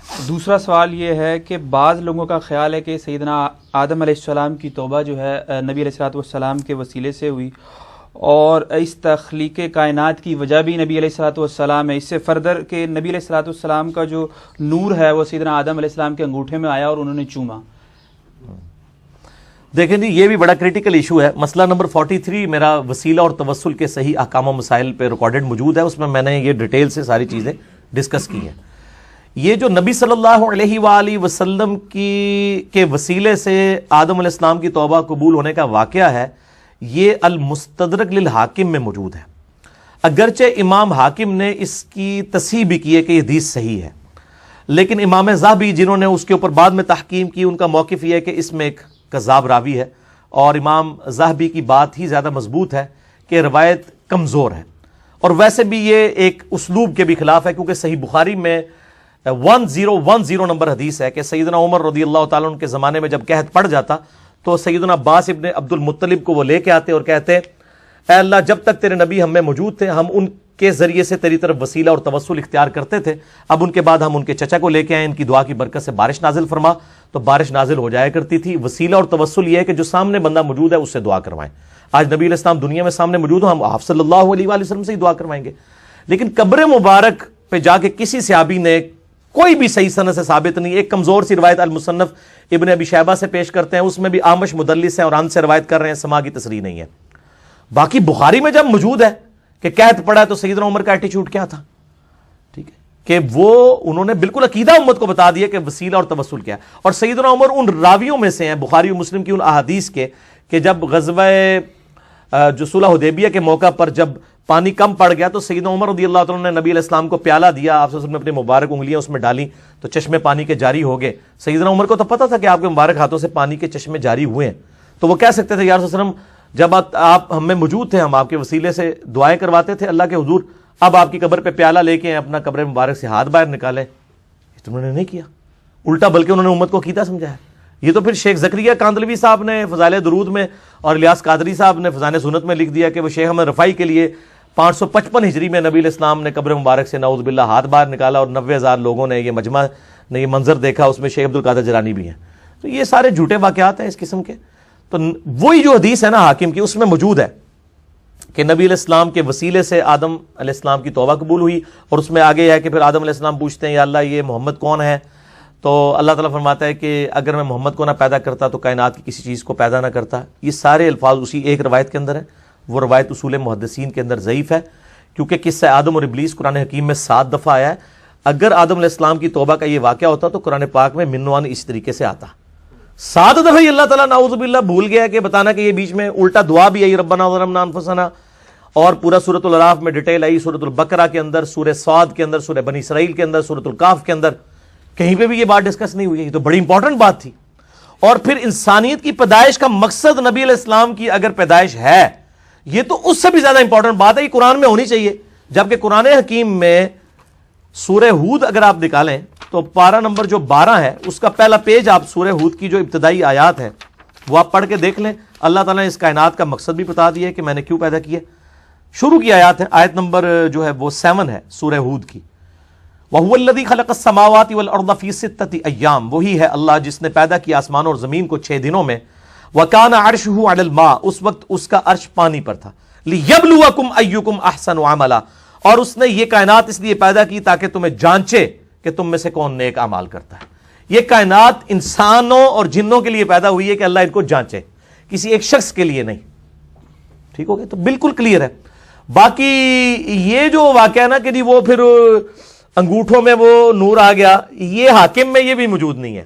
دوسرا سوال یہ ہے کہ بعض لوگوں کا خیال ہے کہ سیدنا آدم علیہ السلام کی توبہ جو ہے نبی علیہ الصلوۃ والسلام کے وسیلے سے ہوئی، اور اس تخلیق کائنات کی وجہ بھی نبی علیہ الصلوۃ والسلام ہے۔ اس سے فردر کہ نبی علیہ الصلوۃ والسلام کا جو نور ہے وہ سیدنا آدم علیہ السلام کے انگوٹھے میں آیا اور انہوں نے چوما۔ دیکھیں جی، یہ بھی بڑا کریٹیکل ایشو ہے۔ مسئلہ نمبر 43 میرا وسیلہ اور توسل کے صحیح احکام و مسائل پہ ریکارڈڈ موجود ہے، اس میں نے یہ ڈیٹیل سے ساری چیزیں ڈسکس کی ہیں۔ یہ جو نبی صلی اللہ علیہ وآلہ وسلم کے وسیلے سے آدم علیہ السلام کی توبہ قبول ہونے کا واقعہ ہے، یہ المستدرک للحاکم میں موجود ہے۔ اگرچہ امام حاکم نے اس کی تصحیح بھی کی ہے کہ یہ حدیث صحیح ہے، لیکن امام ذہبی جنہوں نے اس کے اوپر بعد میں تحقیم کی، ان کا موقف یہ ہے کہ اس میں ایک کذاب راوی ہے، اور امام ذہبی کی بات ہی زیادہ مضبوط ہے کہ روایت کمزور ہے۔ اور ویسے بھی یہ ایک اسلوب کے بھی خلاف ہے، کیونکہ صحیح بخاری میں 1010 نمبر حدیث ہے کہ سیدنا عمر رضی اللہ تعالیٰ عنہ کے زمانے میں جب قحط پڑ جاتا تو سیدنا عباس ابن عبد المطلب کو وہ لے کے آتے اور کہتے اے اللہ، جب تک تیرے نبی ہم میں موجود تھے ہم ان کے ذریعے سے تیری طرف وسیلہ اور توسل اختیار کرتے تھے، اب ان کے بعد ہم ان کے چچا کو لے کے آئے، ان کی دعا کی برکت سے بارش نازل فرما، تو بارش نازل ہو جایا کرتی تھی۔ وسیلہ اور توسل یہ ہے کہ جو سامنے بندہ موجود ہے اس سے دعا کروائیں۔ آج نبی علیہ السلام دنیا میں سامنے موجود ہو، ہم آپ صلی اللہ علیہ وآلہ وسلم سے ہی دعا کروائیں گے۔ لیکن قبر مبارک پہ جا کے کسی صحابی نے کوئی بھی صحیح سند سے ثابت نہیں۔ ایک کمزور سی روایت المصنف ابن ابی شیبہ سے پیش کرتے ہیں، اس میں بھی آمش مدلس ہیں اور ان سے روایت کر رہے ہیں، سما کی تصریح نہیں ہے۔ باقی بخاری میں جب موجود ہے کہ قحط پڑا ہے تو سیدنا عمر کا ایٹیچیوڈ کیا تھا، ٹھیک ہے، کہ وہ انہوں نے بالکل عقیدہ امت کو بتا دیا کہ وسیلہ اور توسل کیا ہے۔ اور سیدنا عمر ان راویوں میں سے ہیں بخاری و مسلم کی ان احادیث کے کہ جب غزوہ جو صلح حدیبیہ کے موقع پر جب پانی کم پڑ گیا تو سیدنا عمر رضی اللہ عنہ نے نبی علیہ السلام کو پیالہ دیا، آپ صلی اللہ علیہ وسلم نے اپنی مبارک انگلیاں اس میں ڈالیں تو چشمے پانی کے جاری ہو گئے۔ سیدنا عمر کو تو پتہ تھا کہ آپ کے مبارک ہاتھوں سے پانی کے چشمے جاری ہوئے ہیں، تو وہ کہہ سکتے تھے یا رسول اللہ علیہ وسلم جب آپ ہم میں موجود تھے، ہم آپ کے وسیلے سے دعائیں کرواتے تھے اللہ کے حضور، اب آپ کی قبر پہ پیالہ لے کے اپنا قبر مبارک سے ہاتھ باہر نکالیں، یہ تو انہوں نے نہیں کیا، الٹا بلکہ انہوں نے امت کو عقیدہ سمجھایا۔ یہ تو پھر شیخ زکریا کاندلوی صاحب نے فضائل درود میں اور الیاس قادری صاحب نے فضائل سنت میں لکھ دیا کہ وہ شیخ احمد رفاعی کے لیے 555 ہجری میں نبی علیہ السلام نے قبر مبارک سے نعوذ باللہ ہاتھ باہر نکالا، اور 90,000 لوگوں نے یہ مجمع نے یہ منظر دیکھا، اس میں شیخ عبد القادر جیلانی بھی ہیں۔ تو یہ سارے جھوٹے واقعات ہیں اس قسم کے۔ تو وہی جو حدیث ہے نا حاکم کی، اس میں موجود ہے کہ نبی علیہ السلام کے وسیلے سے آدم علیہ السلام کی توبہ قبول ہوئی، اور اس میں آگے ہے کہ پھر آدم علیہ السلام پوچھتے ہیں یا اللہ یہ محمد کون ہے، تو اللہ تعالیٰ فرماتا ہے کہ اگر میں محمد کو نہ پیدا کرتا تو کائنات کی کسی چیز کو پیدا نہ کرتا۔ یہ سارے الفاظ اسی ایک روایت کے اندر ہیں، وہ روایت اصول محدثین کے اندر ضعیف ہے، کیونکہ قصہ آدم اور ابلیس قرآن حکیم میں 7 دفعہ آیا ہے۔ اگر آدم علیہ السلام کی توبہ کا یہ واقعہ ہوتا تو قرآن پاک میں منوان اس طریقے سے آتا۔ 7 دفعہ ہی اللہ تعالیٰ نعوذ باللہ بھول گیا کہ بتانا کہ یہ بیچ میں الٹا دعا بھی آئی ربنا ظلمنا انفسنا، اور پورا سورۃ الاعراف میں ڈیٹیل آئی، سورۃ البقرہ کے اندر، سورہ صاد کے اندر، سورہ بنی اسرائیل کے اندر، سورۃ الکاف کے اندر، کہیں پہ بھی یہ بات ڈسکس نہیں ہوئی ہے۔ یہ تو بڑی امپورٹنٹ بات تھی۔ اور پھر انسانیت کی پیدائش کا مقصد نبی علیہ السلام کی اگر پیدائش ہے، یہ تو اس سے بھی زیادہ امپورٹنٹ بات ہے، یہ قرآن میں ہونی چاہیے۔ جبکہ قرآن حکیم میں سورہ ہود اگر آپ نکالیں تو پارہ نمبر جو 12 ہے اس کا پہلا پیج آپ سورہ ہود کی جو ابتدائی آیات ہیں وہ آپ پڑھ کے دیکھ لیں، اللہ تعالیٰ نے اس کائنات کا مقصد بھی بتا دیا ہے کہ میں نے کیوں پیدا کیا۔ شروع کی آیات ہے، آیت نمبر جو ہے وہ 7 ہے سورہ ہود کی، وَهُوَ الَّذِي خَلَقَ السَّمَاوَاتِ وَالْأَرْضَ فِي سِتَّةِ أَيَّامٍ، وہی ہے اللہ جس نے پیدا کیا آسمان اور زمین کو 6 دنوں میں، وَكَانَ عَرْشُهُ عَلَى الْمَاءِ، اس وقت اس کا عرش پانی پر تھا، لِيَبْلُوَكُمْ أَيُّكُمْ أَحْسَنُ عَمَلًا، اور اس نے یہ کائنات اس لیے پیدا کی تاکہ تمہیں جانچے کہ تم میں سے کون نیک اعمال کرتا ہے۔ یہ کائنات انسانوں اور جنوں کے لیے پیدا ہوئی ہے کہ اللہ ان کو جانچے، کسی ایک شخص کے لیے نہیں، ٹھیک ہو گیا؟ تو بالکل کلیئر ہے۔ باقی یہ جو واقعہ ہے نا کہ وہ پھر انگوٹھوں میں وہ نور آ گیا، یہ حاکم میں یہ بھی موجود نہیں ہے۔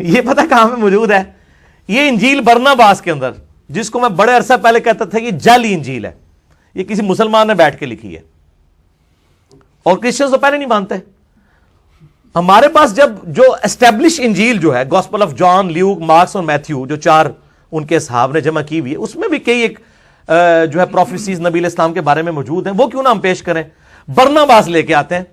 یہ پتہ کہاں میں موجود ہے؟ یہ انجیل برناباس کے اندر، جس کو میں بڑے عرصہ پہلے کہتا تھا یہ جعلی انجیل ہے، یہ کسی مسلمان نے بیٹھ کے لکھی ہے، اور کرسچنز تو پہلے نہیں مانتے۔ ہمارے پاس جب جو اسٹیبلش انجیل جو ہے gospel of John, Luke, Marks اور میتھیو، جو 4 ان کے اصحاب نے جمع کی ہوئی ہے، اس میں بھی کئی ایک جو ہے پروفیسیز نبی علیہ السلام کے بارے میں موجود ہیں، وہ کیوں نہ ہم پیش کریں؟ برناباس لے کے آتے ہیں۔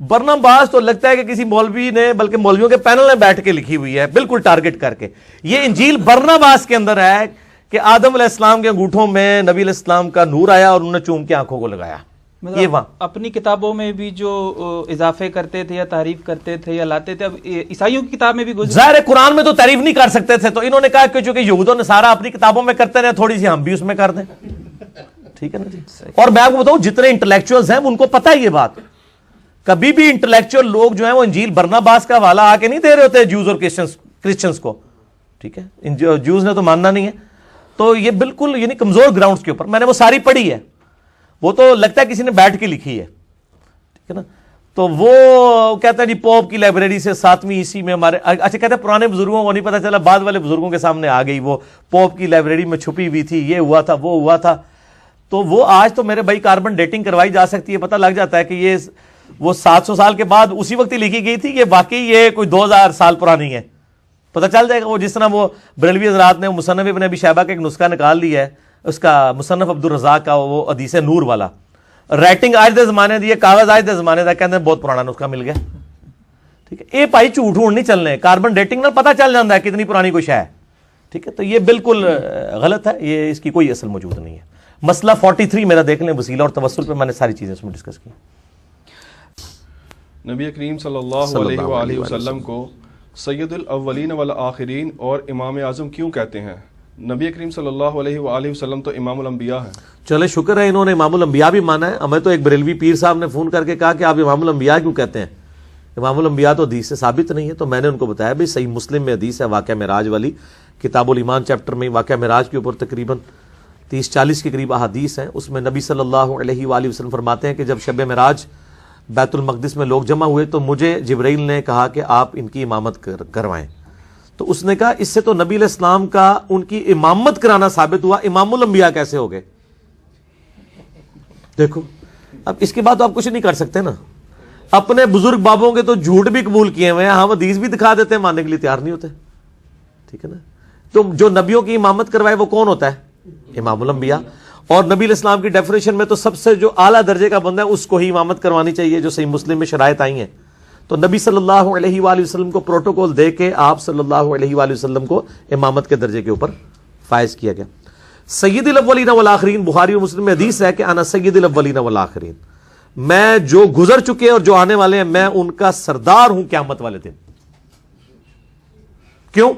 برناباس تو لگتا ہے کہ کسی مولوی نے، بلکہ مولویوں کے پینل نے بیٹھ کے لکھی ہوئی ہے، بالکل ٹارگٹ کر کے۔ یہ انجیل برناباس کے اندر ہے کہ آدم علیہ السلام کے انگوٹھوں میں نبی علیہ السلام کا نور آیا اور انہوں نے چوم کے آنکھوں کو لگایا۔ یہ وہاں اپنی کتابوں میں بھی جو اضافے کرتے تھے یا تعریف کرتے تھے یا لاتے تھے، اب عیسائیوں کی کتاب میں بھی ظاہر قرآن میں تو تعریف نہیں کر سکتے تھے، تو انہوں نے کہا کہ چونکہ یہود و نصارہ اپنی کتابوں میں کرتے رہے، تھوڑی سی ہم بھی اس میں کر دیں. ٹھیک ہے نا جی. اور میں آپ کو بتاؤں جتنے انٹلیکچوئلز ہیں ان کو پتہ ہے یہ بات. کبھی بھی انٹلیکچوئل لوگ جو ہیں وہ انجیل برناباس کا حوالہ آ کے نہیں دے رہے ہوتے جوز اور کرسچنز کو. ٹھیک ہے، جوز نے تو ماننا نہیں ہے. تو یہ بالکل یعنی کمزور گراؤنڈز کے اوپر میں نے وہ ساری پڑھی ہے، وہ تو لگتا ہے کسی نے بیٹھ کے لکھی ہے. ٹھیک ہے نا. تو وہ کہتا ہے جی پوپ کی لائبریری سے 7ویں عیسوی میں ہمارے، اچھا کہتے ہیں پرانے بزرگوں کو نہیں پتا چلا، بعد والے بزرگوں کے سامنے آ گئی، وہ پوپ کی لائبریری میں چھپی ہوئی تھی، یہ ہوا تھا وہ ہوا تھا. تو وہ آج تو میرے بھائی کاربن ڈیٹنگ کروائی جا سکتی ہے، پتہ لگ جاتا ہے کہ یہ وہ 700 سال کے بعد اسی وقت ہی لکھی گئی تھی، یہ واقعی یہ کوئی 2000 سال پرانی ہے. پتہ چل جائے گا. وہ جس طرح وہ بریلوی حضرات نے مصنف ابن ابی شیبہ کا ایک نسخہ نکال لیا ہے، اس کا مصنف عبدالرزاق کا، وہ حدیث نور والا، رائٹنگ آج دے زمانے دی ہے، کاغذ آج دے زمانے دا، کہتے ہیں بہت پرانا نسخہ مل گیا. ٹھیک ہے. یہ بھائی جھوٹ نہیں چلنے، کاربن ڈیٹنگ نہ پتہ چل جاتا ہے کتنی پرانی کوئی شے ہے. ٹھیک ہے. تو یہ بالکل غلط ہے، یہ اس کی کوئی اصل موجود نہیں ہے. مسئلہ 43 میرا دیکھ لیں، وسیلہ اور توسل پہ میں نے ساری چیزیں اس میں ڈسکس کی. نبی کریم صلی اللہ علیہ وآلہ وسلم کو سید الاولین والآخرین اور امام اعظم کیوں کہتے ہیں؟ نبی کریم صلی اللہ علیہ وآلہ وسلم تو امام الانبیاء ہیں. چلے شکر ہے انہوں نے امام الانبیاء بھی مانا ہے. ہمیں تو ایک بریلوی پیر صاحب نے فون کر کے کہا کہ آپ امام الانبیاء کیوں کہتے ہیں؟ امام الانبیاء تو حدیث سے ثابت نہیں ہے. تو میں نے ان کو بتایا بھائی صحیح مسلم میں حدیث ہے واقعہ معراج والی، کتاب الایمان چیپٹر میں واقعہ معراج کے اوپر تقریباً 30-40 کے قریب احادیث ہیں. اس میں نبی صلی اللہ علیہ وآلہ وسلم فرماتے ہیں کہ جب شب معراج بیت المقدس میں لوگ جمع ہوئے تو مجھے جبرائیل نے کہا کہ آپ ان کی امامت کروائیں. تو اس نے کہا اس سے تو نبی علیہ السلام کا ان کی امامت کرانا ثابت ہوا، امام الانبیاء کیسے ہو گئے؟ دیکھو اب اس کے بعد تو آپ کچھ نہیں کر سکتے نا. اپنے بزرگ بابوں کے تو جھوٹ بھی قبول کیے ہوئے ہیں، ہم حدیث بھی دکھا دیتے ہیں، ماننے کے لیے تیار نہیں ہوتے. ٹھیک ہے نا. تو جو نبیوں کی امامت کروائے وہ کون ہوتا ہے؟ امام الانبیاء. اور نبی علیہ السلام کی ڈیفینیشن میں تو سب سے جو اعلیٰ درجے کا بندہ ہے اس کو ہی امامت کروانی چاہیے، جو صحیح مسلم میں شرائط آئی ہیں. تو نبی صلی اللہ علیہ وآلہ وسلم کو پروٹوکول دے کے آپ صلی اللہ علیہ وآلہ وسلم کو امامت کے درجے کے اوپر فائز کیا گیا. سید الاولین والآخرین، بخاری و مسلم میں حدیث ہے کہ انا سید الاولین والآخرین، میں جو گزر چکے اور جو آنے والے ہیں میں ان کا سردار ہوں قیامت والے دن. کیوں؟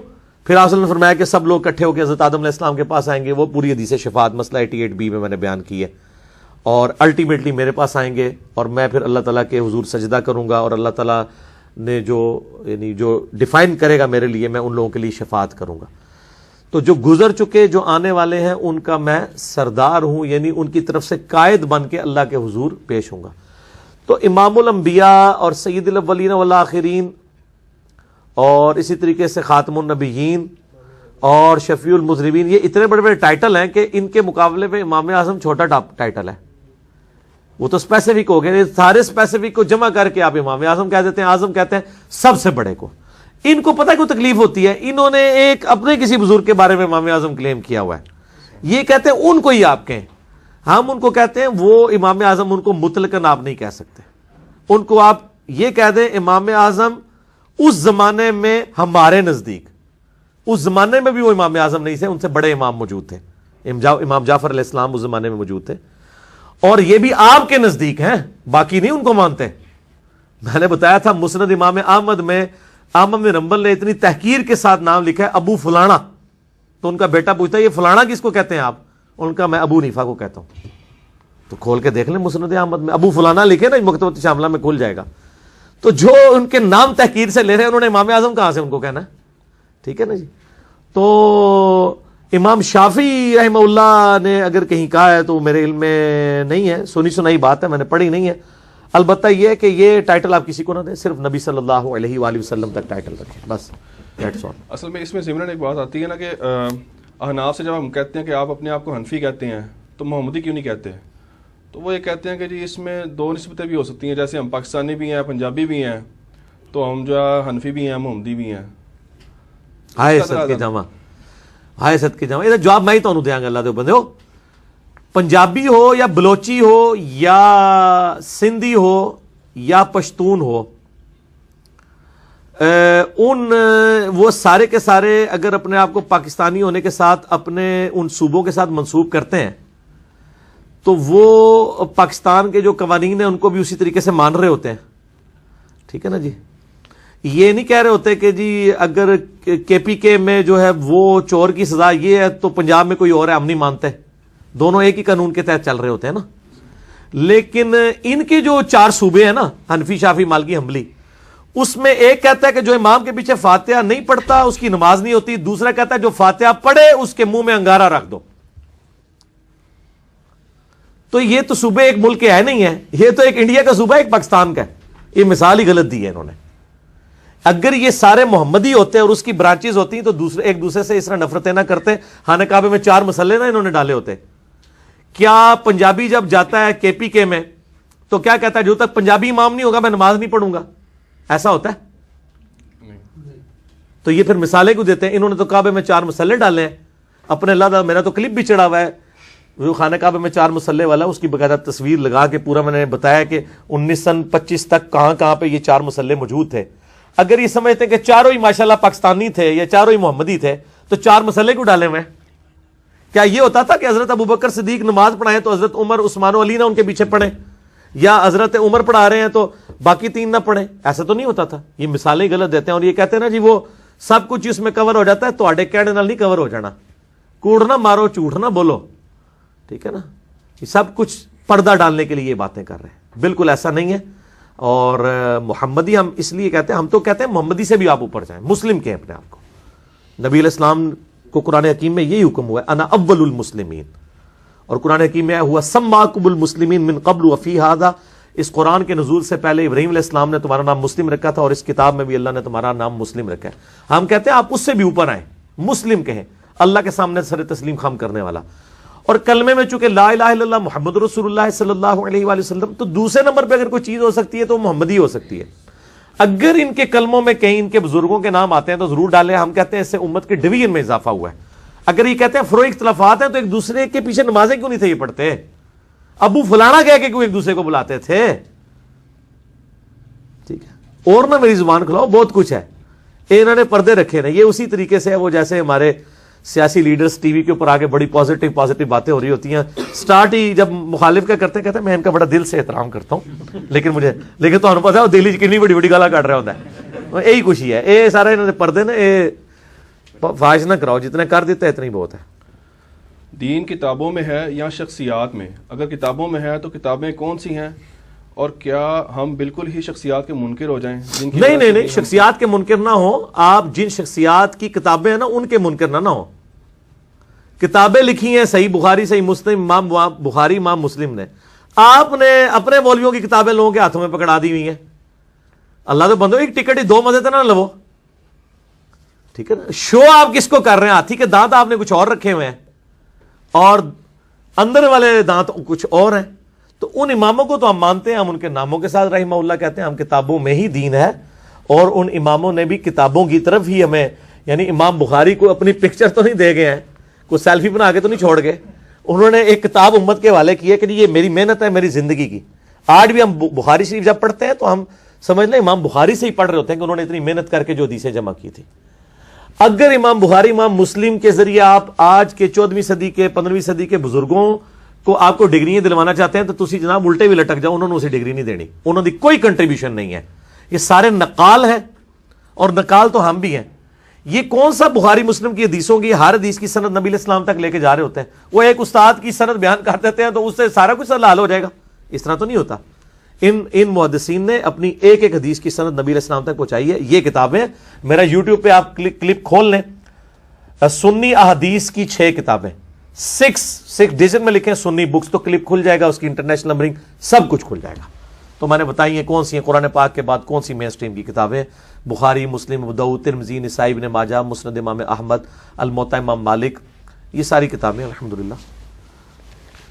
پھر آپ نے فرمایا کہ سب لوگ اکٹھے ہو کے حضرت آدم علیہ السلام کے پاس آئیں گے. وہ پوری حدیث شفاعت مسئلہ 88b میں نے بیان کی ہے. اور الٹیمیٹلی میرے پاس آئیں گے اور میں پھر اللہ تعالیٰ کے حضور سجدہ کروں گا، اور اللہ تعالیٰ نے جو یعنی جو ڈیفائن کرے گا میرے لیے میں ان لوگوں کے لیے شفاعت کروں گا. تو جو گزر چکے جو آنے والے ہیں ان کا میں سردار ہوں، یعنی ان کی طرف سے قائد بن کے اللہ کے حضور پیش ہوں گا. تو امام الانبیاء اور سید الاولین والآخرین اور اسی طریقے سے خاتم النبیین اور شفیع المذنبین، یہ اتنے بڑے بڑے ٹائٹل ہیں کہ ان کے مقابلے پہ امام اعظم چھوٹا ٹائٹل ہے. وہ تو اسپیسیفک ہو گئے، سارے اسپیسیفک کو جمع کر کے آپ امام اعظم کہہ دیتے ہیں. اعظم کہتے ہیں سب سے بڑے کو. ان کو پتہ کوئی تکلیف ہوتی ہے، انہوں نے ایک اپنے کسی بزرگ کے بارے میں امام اعظم کلیم کیا ہوا ہے، یہ کہتے ہیں ان کو ہی آپ کہیں، ہم ان کو کہتے ہیں وہ امام اعظم، ان کو مطلقاً آپ نہیں کہہ سکتے. ان کو آپ یہ کہہ دیں امام اعظم اس زمانے میں ہمارے نزدیک، اس زمانے میں بھی وہ امام اعظم نہیں تھے، ان سے بڑے امام موجود تھے. امام جعفر علیہ السلام اس زمانے میں موجود تھے، اور یہ بھی آپ کے نزدیک ہیں، باقی نہیں ان کو مانتے. میں نے بتایا تھا مسند امام احمد میں احمد بن حنبل نے اتنی تحقیر کے ساتھ نام لکھا ہے ابو فلانا. تو ان کا بیٹا پوچھتا ہے یہ فلانا کس کو کہتے ہیں آپ؟ ان کا میں ابو حنیفہ کو کہتا ہوں. تو کھول کے دیکھ لیں مسند احمد میں ابو فلانا لکھے نا، مکتبۃ شاملہ میں کھل جائے گا. تو جو ان کے نام تحقیر سے لے رہے ہیں انہوں نے امام اعظم کہاں سے ان کو کہنا ہے؟ ٹھیک ہے نا جی. تو امام شافعی رحمہ اللہ نے اگر کہیں کہا ہے تو میرے علم میں نہیں ہے، سنی سنائی بات ہے، میں نے پڑھی نہیں ہے. البتہ یہ ہے کہ یہ ٹائٹل آپ کسی کو نہ دیں، صرف نبی صلی اللہ علیہ وآلہ وسلم تک ٹائٹل رکھیں بس. اصل میں اس میں ضمن ایک بات آتی ہے نا کہ احناف سے جب ہم کہتے ہیں کہ آپ اپنے آپ کو حنفی کہتے ہیں تو محمدی کیوں نہیں کہتے؟ تو وہ یہ کہتے ہیں کہ جی اس میں دو نسبتیں بھی ہو سکتی ہیں، جیسے ہم پاکستانی بھی ہیں، پنجابی بھی ہیں، تو ہم جو ہے حنفی بھی ہیں، محمدی بھی ہیں. ہائے صدقے جامع، ہائے صدقے جامع. یہ جواب میں ہی تو دیا گا اللہ دے بندے ہو. پنجابی ہو یا بلوچی ہو یا سندھی ہو یا پشتون ہو، وہ سارے کے سارے اگر اپنے آپ کو پاکستانی ہونے کے ساتھ اپنے ان صوبوں کے ساتھ منسوب کرتے ہیں تو وہ پاکستان کے جو قوانین ہیں ان کو بھی اسی طریقے سے مان رہے ہوتے ہیں. ٹھیک ہے نا جی. یہ نہیں کہہ رہے ہوتے کہ جی اگر کے پی کے میں جو ہے وہ چور کی سزا یہ ہے تو پنجاب میں کوئی اور ہے, ہم نہیں مانتے. دونوں ایک ہی قانون کے تحت چل رہے ہوتے ہیں نا. لیکن ان کے جو 4 صوبے ہیں نا, حنفی, شافعی, مالکی, حنبلی, اس میں ایک کہتا ہے کہ جو امام کے پیچھے فاتحہ نہیں پڑھتا اس کی نماز نہیں ہوتی. دوسرا کہتا ہے جو فاتحہ پڑھے اس کے منہ میں انگارہ رکھ دو. تو یہ تو صوبے ایک ملک کے ہے نہیں ہے, یہ تو ایک انڈیا کا صوبہ ہے, ایک پاکستان کا ہے. یہ مثال ہی غلط دی ہے انہوں نے. اگر یہ سارے محمدی ہوتے اور اس کی برانچز ہوتی تو ایک دوسرے سے اس طرح نفرتیں نہ کرتے. خانہ کعبے میں 4 مسلے نہ انہوں نے ڈالے ہوتے. کیا پنجابی جب جاتا ہے کے پی کے میں تو کیا کہتا ہے جو تک پنجابی امام نہیں ہوگا میں نماز نہیں پڑھوں گا؟ ایسا ہوتا ہے؟ تو یہ پھر مثالیں کو دیتے ہیں. انہوں نے تو کعبے میں 4 مسلے ڈالے ہیں اپنے. اللہ میرا تو کلپ بھی چڑھا ہوا ہے وہ خانہ کعبے میں 4 مسلے والا, اس کی باقاعدہ تصویر لگا کے پورا میں نے بتایا کہ 1925 تک کہاں پہ یہ 4 مسلے موجود تھے. اگر یہ سمجھتے ہیں کہ چاروں ہی ماشاءاللہ پاکستانی تھے یا چاروں ہی محمدی تھے تو 4 مسلے کو ڈالے ہوئے. کیا یہ ہوتا تھا کہ حضرت ابوبکر صدیق نماز پڑھائیں تو حضرت عمر, عثمان و علی نہ ان کے پیچھے پڑھیں, یا حضرت عمر پڑھا رہے ہیں تو باقی 3 نہ پڑھیں؟ ایسا تو نہیں ہوتا تھا. یہ مثالیں غلط دیتے ہیں اور یہ کہتے ہیں نا جی وہ سب کچھ اس میں کور ہو جاتا ہے. تو آڈے کہنے نال نہیں کور ہو جانا. کوڑ نہ مارو, جھوٹ نہ بولو. ٹھیک ہے نا. یہ سب کچھ پردہ ڈالنے کے لیے یہ باتیں کر رہے ہیں. بالکل ایسا نہیں ہے. اور محمدی ہم اس لیے کہتے ہیں, ہم تو کہتے ہیں محمدی سے بھی آپ اوپر جائیں, مسلم کہیں اپنے آپ کو. نبی علیہ السلام کو قرآن حکیم میں یہی حکم ہوا ہے انا اول المسلمین, اور قرآن حکیم میں ہوا سماکم المسلمین من قبل وفی ھذا. اس قرآن کے نزول سے پہلے ابراہیم علیہ السلام نے تمہارا نام مسلم رکھا تھا اور اس کتاب میں بھی اللہ نے تمہارا نام مسلم رکھا ہے. ہم کہتے ہیں آپ اس سے بھی اوپر آئیں, مسلم کہیں, اللہ کے سامنے سر تسلیم خم کرنے والا. اور کلمے میں چونکہ لا الہ الا اللہ محمد رسول اللہ صلی اللہ علیہ وآلہ وسلم, تو دوسرے نمبر پہ اگر کوئی چیز ہو سکتی ہے تو محمدی ہو سکتی ہے. اگر ان کے کلموں میں کہیں ان کے بزرگوں کے نام آتے ہیں تو ضرور ڈالیں. ہم کہتے ہیں اس سے امت کے ڈویژن میں اضافہ ہوا ہے. اگر یہ کہتے ہیں فروع اختلافات ہیں تو ایک دوسرے کے پیچھے نمازیں کیوں نہیں تھے یہ پڑھتے؟ ابو فلانا کہہ کے کیوں ایک دوسرے کو بلاتے تھے؟ ٹھیک ہے. اور نہ میری زبان کھلاؤ, بہت کچھ ہے. انہوں نے پردے رکھے نا. یہ اسی طریقے سے ہے وہ جیسے ہمارے سیاسی لیڈرز ٹی وی کے اوپر آگے بڑی پازیٹیو باتیں ہو رہی ہوتی ہیں. سٹارٹ ہی جب مخالف کا کرتے کہتے ہیں میں ان کا بڑا دل سے احترام کرتا ہوں, لیکن تو پتا ہے وہ دلی کنی بڑی گالا کٹ رہا ہوتا ہے. یہی خوشی ہے. یہ سارے انہوں نے پردے نا فاش نہ کراؤ, جتنے کر دیتے ہیں اتنی بہت ہے. دین کتابوں میں ہے یا شخصیات میں؟ اگر کتابوں میں ہے تو کتابیں کون سی ہیں, اور کیا ہم بالکل ہی شخصیات کے منکر ہو جائیں؟ نہیں, شخصیات کے منکر نہ ہو آپ. جن شخصیات کی کتابیں ہیں نا ان کے منکر نہ ہو. کتابیں لکھی ہیں صحیح بخاری, صحیح مسلم, امام بخاری, امام مسلم نے. آپ نے اپنے مولویوں کی کتابیں لوگوں کے ہاتھوں میں پکڑا دی ہوئی ہیں. اللہ تو بندو ایک ٹکٹ ہی 2 مزے تو نہ لو. ٹھیک ہے نا. شو آپ کس کو کر رہے ہیں؟ ہاتھی کے دانت آپ نے کچھ اور رکھے ہوئے ہیں اور اندر والے دانت کچھ اور ہیں. تو ان اماموں کو تو ہم مانتے ہیں, ہم ان کے ناموں کے ساتھ رحمہ اللہ کہتے ہیں. ہم کتابوں میں ہی دین ہے, اور ان اماموں نے بھی کتابوں کی طرف ہی ہمیں, یعنی امام بخاری کو اپنی پکچر تو نہیں دے گئے ہیں, کوئی سیلفی بنا کے تو نہیں چھوڑ گئے. انہوں نے ایک کتاب امت کے حوالے کی ہے کہ یہ میری محنت ہے, میری زندگی کی. آج بھی ہم بخاری شریف جب پڑھتے ہیں تو ہم سمجھ لیں امام بخاری سے ہی پڑھ رہے ہوتے ہیں کہ انہوں نے اتنی محنت کر کے جو حدیثیں جمع کی تھی. اگر امام بخاری, امام مسلم کے ذریعے آپ آج کے 14ویں صدی کے 15ویں صدی کے بزرگوں کو آپ کو ڈگریاں دلوانا چاہتے ہیں تو تسی جناب الٹے بھی لٹک جاؤ, انہوں نے اسے ڈگری نہیں دینی. انہوں نے کوئی کنٹریبیوشن نہیں ہے. یہ سارے نقال ہیں, اور نقال تو ہم بھی ہیں. یہ کون سا بخاری مسلم کی حدیثوں کی ہر حدیث کی سند نبی علیہ السلام تک لے کے جا رہے ہوتے ہیں؟ وہ ایک استاد کی سند بیان کر دیتے ہیں تو اس سے سارا کچھ حل ہو جائے گا. اس طرح تو نہیں ہوتا. ان محدثین نے اپنی ایک حدیث کی سند نبی علیہ السلام تک پہنچائی ہے. یہ کتابیں میرا یوٹیوب پہ آپ کلپ کھول لیں, سنی احادیث کی 6 کتابیں, 6 ڈیزن میں لکھیں سنی بکس, تو کلپ کھل جائے گا, اس کی انٹرنیشنل نمبرنگ سب کچھ کھل جائے گا. تو میں نے بتائی ہیں کون سی ہیں. قرآن پاک کے بعد کون سی مین سٹریم کی کتابیں؟ بخاری, مسلم, ابو داؤد, ترمذی, نسائی, ابن ماجہ, مسند امام احمد, الموطا امام مالک, یہ ساری کتابیں الحمدللہ.